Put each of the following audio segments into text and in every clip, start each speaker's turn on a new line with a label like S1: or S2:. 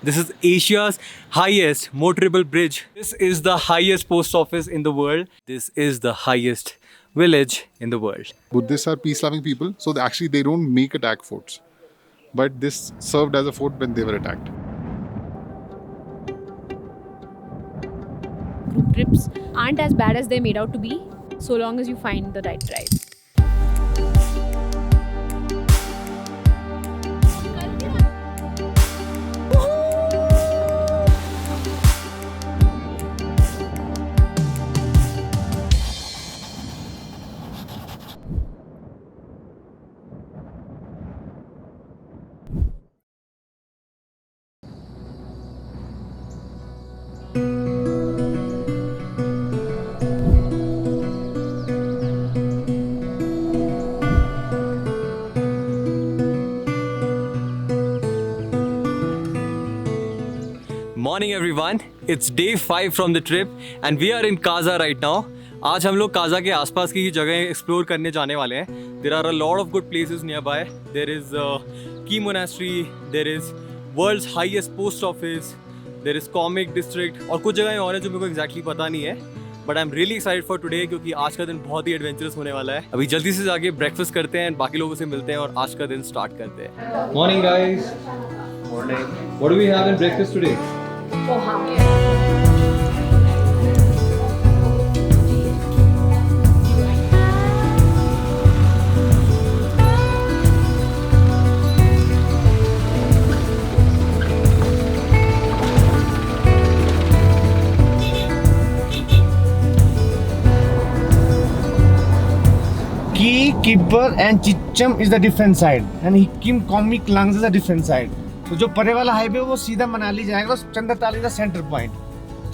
S1: This is Asia's highest motorable bridge. This is the highest post office in the world. This is the highest village in the world.
S2: Buddhists are peace-loving people, so they don't make attack forts. But this served as a fort when they were attacked.
S3: Group trips aren't as bad as they're made out to be, so long as you find the right drive.
S1: Morning everyone, it's day 5 from the trip and we are in Kaza right now. आज हम लोग काजा के आसपास की ही जगह explore करने जाने वाले हैं. There are a lot of good places nearby. There is Key Monastery, there is world's highest post office, there is Comic District और कुछ जगहें और हैं जो मेरे को exactly पता नहीं है. But I'm really excited for today क्योंकि आज का दिन बहुत ही एडवेंचरस होने वाला है. अभी जल्दी से जाके ब्रेकफास्ट करते हैं, बाकी लोगों से मिलते हैं और आज का दिन स्टार्ट करते हैं. Morning guys. Morning. What do we have in breakfast today?
S4: Key, Kibber and Chicham is the different side and Hikim Comic Lungs is a different side. तो जो परे वाला हाईवे वो सीधा मनाली जाएगा, Chandratal is the centre point.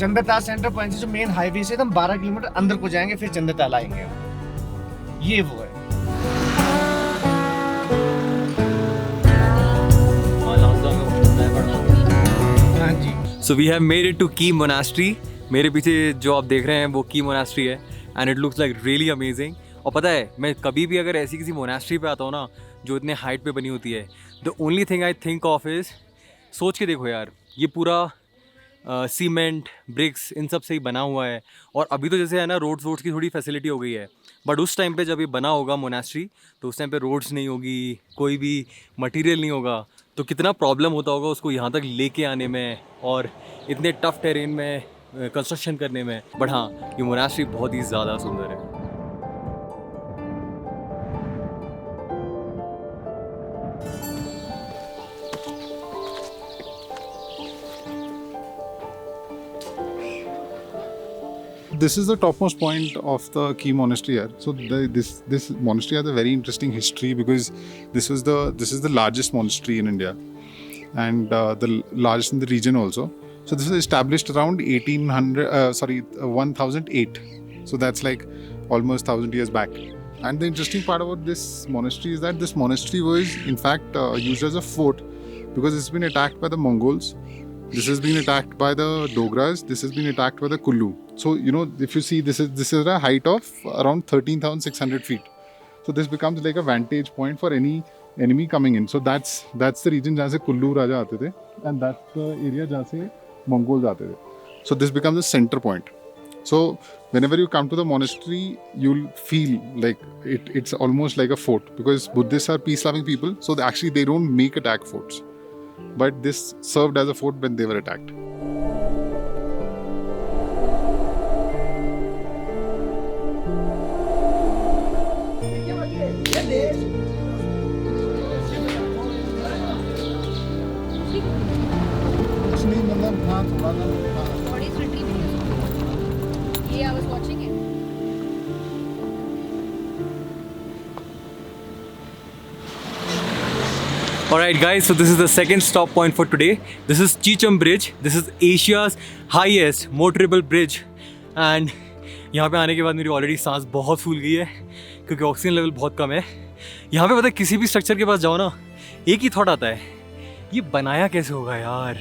S4: Chandratal centre point से जो main highway से हम 12 किलोमीटर अंदर को जाएंगे, फिर चंद्रताल आएंगे. ये वो है. हाँ जी.
S1: So we have made it to Key Monastery. मेरे पीछे जो आप देख रहे हैं वो की मोनास्ट्री है and it looks like really amazing. और पता है मैं कभी भी अगर ऐसी किसी मोनास्ट्री पे आता हूँ ना जो इतने हाइट पे बनी होती है, the only thing I think of is, सोच के देखो यार, ये पूरा सीमेंट ब्रिक्स इन सब से ही बना हुआ है. और अभी तो जैसे है ना रोड्स की थोड़ी फैसिलिटी हो गई है, बट उस टाइम पे जब ये बना होगा मोनास्ट्री तो उस टाइम पे रोड्स नहीं होगी, कोई भी मटेरियल नहीं होगा, तो कितना प्रॉब्लम होता होगा उसको यहाँ तक लेके आने में और इतने टफ टेरेन में कंस्ट्रक्शन करने में. बट हाँ, ये मोनास्ट्री बहुत ही ज़्यादा सुंदर है.
S2: This is the topmost point of the Key Monastery here. So this monastery has a very interesting history because this is the largest monastery in India and the largest in the region also. So this was established around 1008. So that's like almost 1000 years back. And the interesting part about this monastery is that this monastery was in fact used as a fort because it's been attacked by the Mongols. This has been attacked by the Dogras. This has been attacked by the Kullu. So if you see, this is a height of around 13,600 feet. So this becomes like a vantage point for any enemy coming in. So that's the region जहाँ से कुल्लू राजा आते थे, and that's the area जहाँ से Mongols आते थे. So this becomes the center point. So whenever you come to the monastery, you'll feel like it's almost like a fort because Buddhists are peace-loving people. So they don't make attack forts. But this served as a fort when they were attacked.
S3: What is retrieving? Yeah, I was watching it.
S1: Alright guys, so this is the second stop point for today. This is Chicham Bridge. This is Asia's highest motorable bridge. And यहाँ पे आने के बाद मेरी already सांस बहुत फूल गई है क्योंकि ऑक्सीजन लेवल बहुत कम है. यहाँ पे पता है किसी भी स्ट्रक्चर के पास जाओ ना, एक ही थॉट आता है, ये बनाया कैसे होगा यार.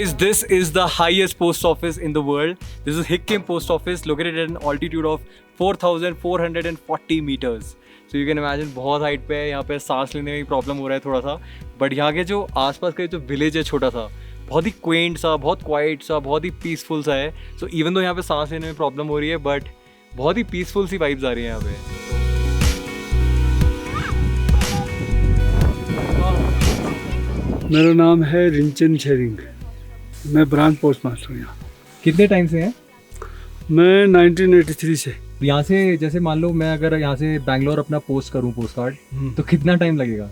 S1: guys, this is the highest post office in the world. This is Hikkim Post Office, located at an altitude of 4,440 meters. So you can imagine बहुत हाइट पे है. यहाँ पे सांस लेने में प्रॉब्लम हो रहा है थोड़ा सा. बट यहाँ के जो आसपास का जो विलेज है छोटा सा, बहुत ही क्वेंट सा, बहुत क्वाइट सा, बहुत ही पीसफुल सा है. सो इवन दो यहाँ पे सांस लेने में प्रॉब्लम हो रही है, बट बहुत ही पीसफुल सी वाइब्स आ रही हैं यहाँ पे.
S5: मेरा नाम है रिंचन शेरिंग. मैं ब्रांच पोस्ट मास्टर हूँ यहाँ.
S1: कितने टाइम से हैं?
S5: मैं 1983 से.
S1: यहाँ से जैसे मान लो मैं अगर यहाँ से बैंगलोर अपना पोस्ट करूँ पोस्ट कार्ड, तो कितना टाइम लगेगा?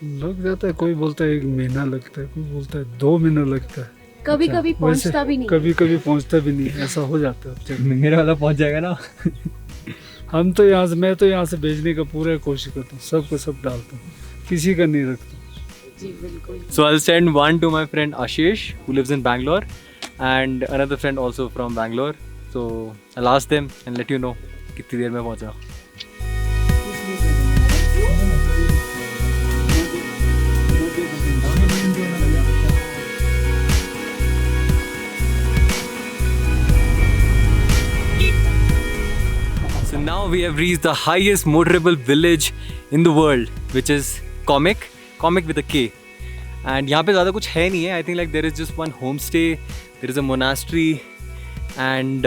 S5: लग जाता है. कोई बोलता है 1 महीना लगता है, कोई बोलता है 2 महीना लगता है.
S3: कभी कभी
S5: वैसे
S3: पहुंचता भी नहीं.
S5: कभी कभी पहुँचता भी नहीं. ऐसा हो जाता है.
S1: मेरे वाला पहुँच जाएगा ना.
S5: हम तो यहाँ से, मैं तो यहाँ से भेजने का पूरा कोशिश करता हूँ. सबको सब डालता हूँ, किसी का नहीं रखता.
S3: जी बिल्कुल.
S1: So I'll send one to my friend Ashish, who lives in Bangalore, and another friend also from Bangalore. So I'll ask them and let you know कितनी देर में पहुँचा. So now we have reached the highest motorable village in the world, which is Comic with a K. And यहाँ पे ज़्यादा कुछ है नहीं है. I think like there is just one homestay, there is a monastery, and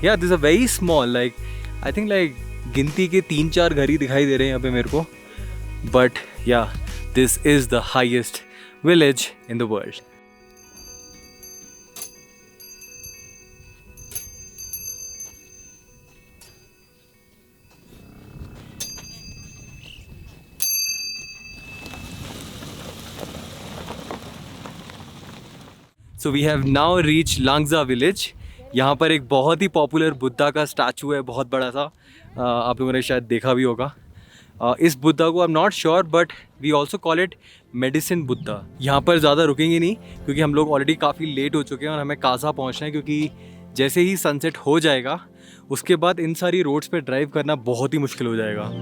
S1: yeah, this is a very small, like I think like गिनती के 3-4 घर ही दिखाई दे रहे हैं यहाँ पे मेरे को. But yeah, this is the highest village in the world. So we have now reached Langza village. यहाँ पर एक बहुत ही पॉपुलर बुद्धा का स्टैचू है, बहुत बड़ा सा. आप लोगों ने शायद देखा भी होगा. इस बुद्धा को I am not sure, but we also call it medicine Buddha. यहाँ पर ज़्यादा रुकेंगे नहीं क्योंकि हम लोग ऑलरेडी काफ़ी लेट हो चुके हैं और हमें काजा पहुँचना है, क्योंकि जैसे ही सनसेट हो जाएगा उसके बाद इन सारी रोड्स पे ड्राइव करना बहुत ही मुश्किल हो जाएगा.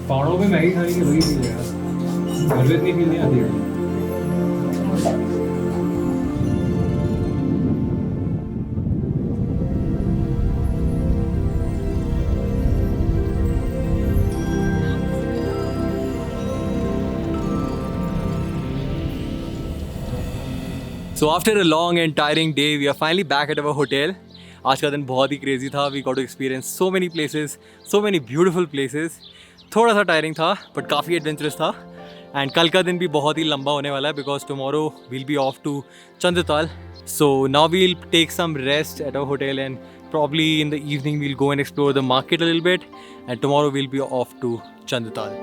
S1: पहाड़ों पे मैगी खाने की वही फील है यार. घर में इतनी फील नहीं आती है. So after a long and tiring day, we are finally back at our hotel. आज का दिन बहुत ही क्रेजी था. We got to experience so many places, so many beautiful places. थोड़ा सा टायरिंग था बट काफ़ी एडवेंचरस था. एंड कल का दिन भी बहुत ही लंबा होने वाला है because tomorrow we'll be off to Chandratal. So now we'll take some rest at our hotel and probably in the evening we'll go and explore the market a little bit, and tomorrow we'll be off to Chandratal.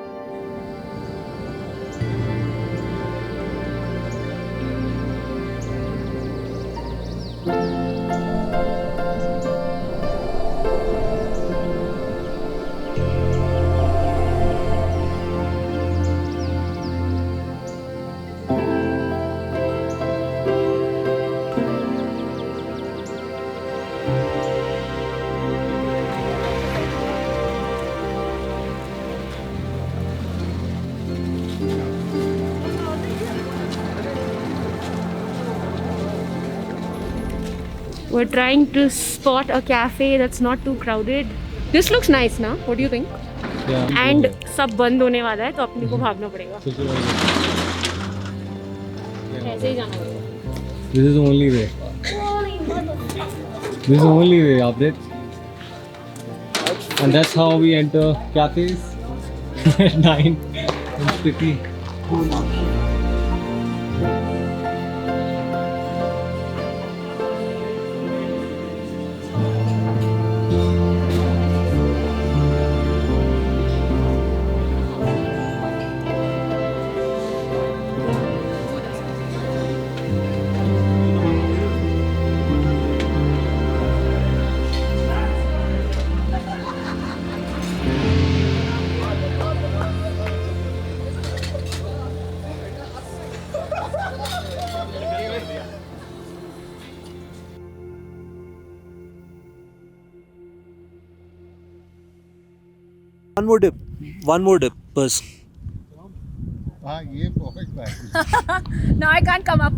S3: We're trying to spot a cafe that's not too crowded. This looks nice now. What do you think?
S1: Yeah.
S3: And सब बंद होने वाला है तो अपने को भागना पड़ेगा. ऐसे ही जाना पड़ेगा.
S1: This is the only way. This is the only way, Abrit. And that's how we enter cafes at 9 in Spiti.
S6: One more dip, bus.
S2: हाँ ये perfect back.
S7: Now I can't come up.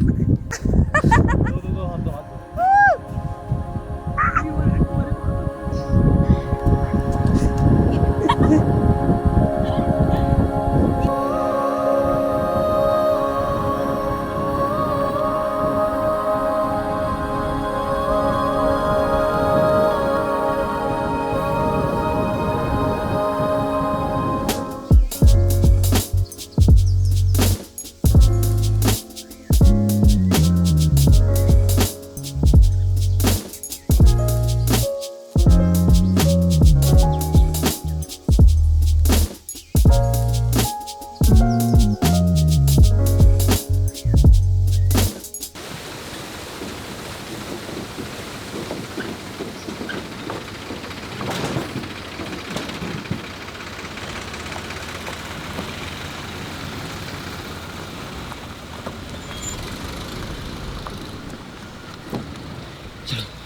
S6: चलो